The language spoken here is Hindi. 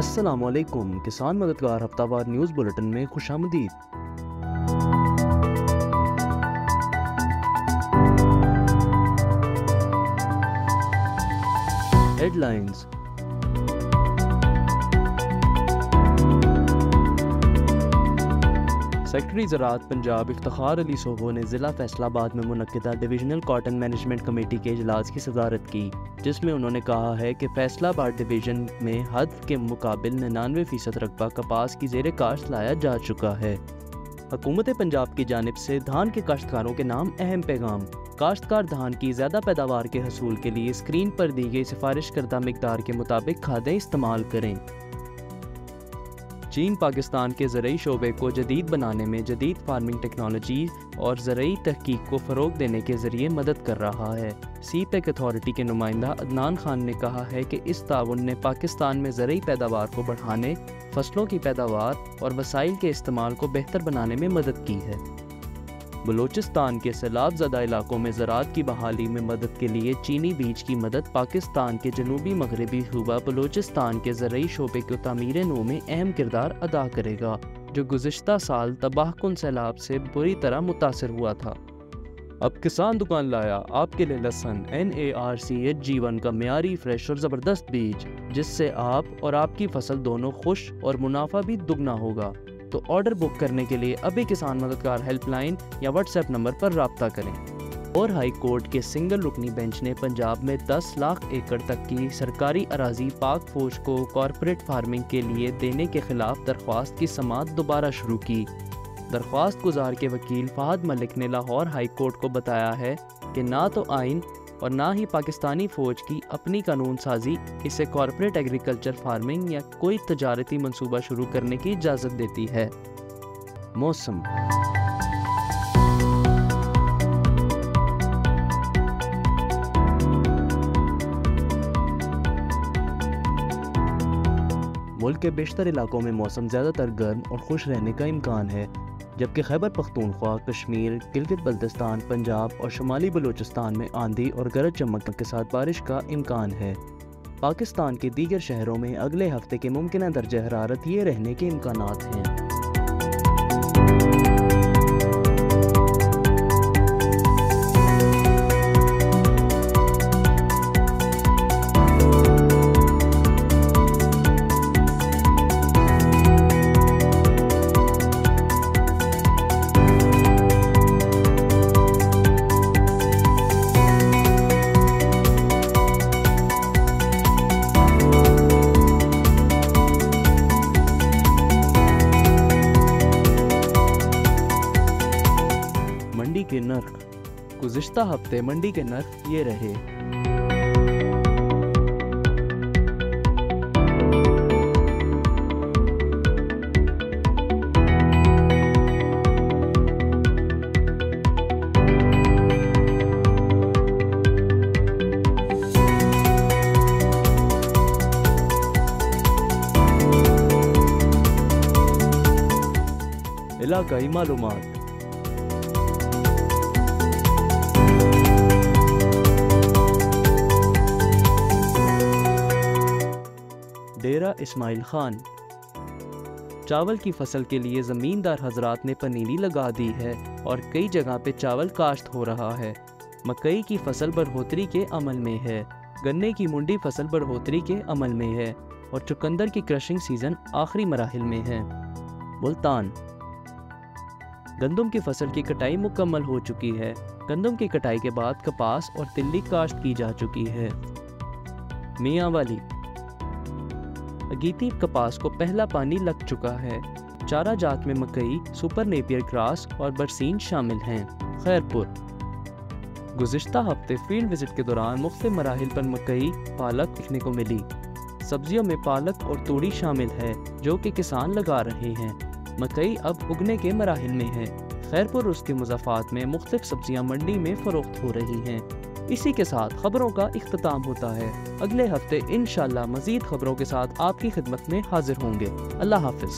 अस्सलामुअलैकुम, किसान मददगार हफ्तावार न्यूज़ बुलेटिन में खुशामदीद। हेडलाइंस। सेक्रेटरी ज़राअत पंजाब इफ्तिखार अली सोहो ने ज़िला फैसलाबाद में मुनक्किदा डिविजनल कॉटन मैनेजमेंट कमेटी के इजलास की सदारत की, जिसमें उन्होंने कहा है कि फैसलाबाद डिवीज़न में हद के मुकाबिल 99% रकबा कपास की ज़ेरे काश्त लाया जा चुका है। हुकूमत पंजाब की जानिब से धान के काश्तकारों के नाम अहम पैगाम। काश्तकार धान की ज़्यादा पैदावार के हसूल के लिए स्क्रीन पर दी गई सिफारिश करदा मिकदार के मुताबिक खादें इस्तेमाल करें। चीन पाकिस्तान के ज़रई शोबे को जदीद बनाने में जदीद फार्मिंग टेक्नोलॉजी और ज़रई तहकीक को फ़रोग देने के ज़रिए मदद कर रहा है। सीपेक अथॉरिटी के नुमाइंदा अदनान खान ने कहा है कि इस ताउन ने पाकिस्तान में ज़रई पैदावार को बढ़ाने, फसलों की पैदावार और वसाइल के इस्तेमाल को बेहतर बनाने में मदद की है। बलूचिस्तान के सैलाब ज़दा इलाकों में ज़राअत की बहाली में मदद के लिए चीनी बीज की मदद पाकिस्तान के जनूबी मगरबी सूबा बलूचिस्तान के ज़रई शोबे को तामीर नौ में अहम किरदार अदा करेगा, जो गुज़िश्ता साल तबाहकुन सैलाब से बुरी तरह मुतासर हुआ था। अब किसान दुकान लाया आपके लिए लहसुन NARCH G1 का मियारी, फ्रेश और ज़बरदस्त बीज, जिससे आप और आपकी फसल दोनों खुश और मुनाफा भी दुगना होगा। तो ऑर्डर बुक करने के लिए अभी किसान मददगार हेल्पलाइन या व्हाट्सएप नंबर पर राब्ता करें। और हाई कोर्ट के सिंगल रुकनी बेंच ने पंजाब में 10 लाख एकड़ तक की सरकारी अराजी पाक फौज को कॉरपोरेट फार्मिंग के लिए देने के खिलाफ दरख्वास्त की समाअत दोबारा शुरू की। दरख्वास्त गुजार के वकील फहद मलिक ने लाहौर हाई कोर्ट को बताया है कि ना तो आइन और ना ही पाकिस्तानी फ़ौज की अपनी कानून साजी इसे कॉरपोरेट एग्रीकल्चर फार्मिंग या कोई तजारती मंसूबा शुरू करने की इजाज़त देती है। मौसम। मुल्क के बेशतर इलाकों में मौसम ज़्यादातर गर्म और खुश रहने का इम्कान है, जबकि खैबर पख्तूनख्वा, कश्मीर, गिलगित बल्तिस्तान, पंजाब और शुमाली बलूचिस्तान में आंधी और गरज चमक के साथ बारिश का इम्कान है। पाकिस्तान के दीगर शहरों में अगले हफ्ते के मुमकिन दर्जे हरारत ये रहने के इम्कानात हैं। मंडी के नर्ख। गुज़िश्ता हफ्ते मंडी के नर्ख ये रहे। इलाकाई मालूमात। डेरा इस्माइल खान। चावल की फसल के लिए ज़मींदार हजरात ने पनीरी लगा दी है और कई जगह पे चावल काश्त हो रहा है। मकई की फसल बढ़ोतरी के अमल में है। गन्ने की मुंडी फसल बढ़ोतरी के अमल में है और चुकंदर की क्रशिंग सीज़न आखिरी मराहिल में है। मुल्तान। गंदम की फसल की कटाई मुकम्मल हो चुकी है। गंदम की कटाई के बाद कपास और तिल्ली काश्त की जा चुकी है। मियांवाली। अगीती कपास को पहला पानी लग चुका है। चारा जात में मकई, सुपर नेपियर ग्रास और बरसीन शामिल हैं। खैरपुर। गुज़िश्ता हफ्ते फील्ड विजिट के दौरान मुख्तलिफ मराहिल पर मकई, पालक देखने को मिली। सब्जियों में पालक और तूड़ी शामिल है, जो कि किसान लगा रहे हैं। मकई अब उगने के मराहिल में है। खैरपुर उसके मुज़ाफ़ात में मुख्तलिफ सब्जियां मंडी में फ़रोख्त हो रही हैं। इसी के साथ खबरों का इख्तिताम होता है। अगले हफ्ते इंशाअल्लाह मज़ीद खबरों के साथ आपकी खिदमत में हाजिर होंगे। अल्लाह हाफ़िज़।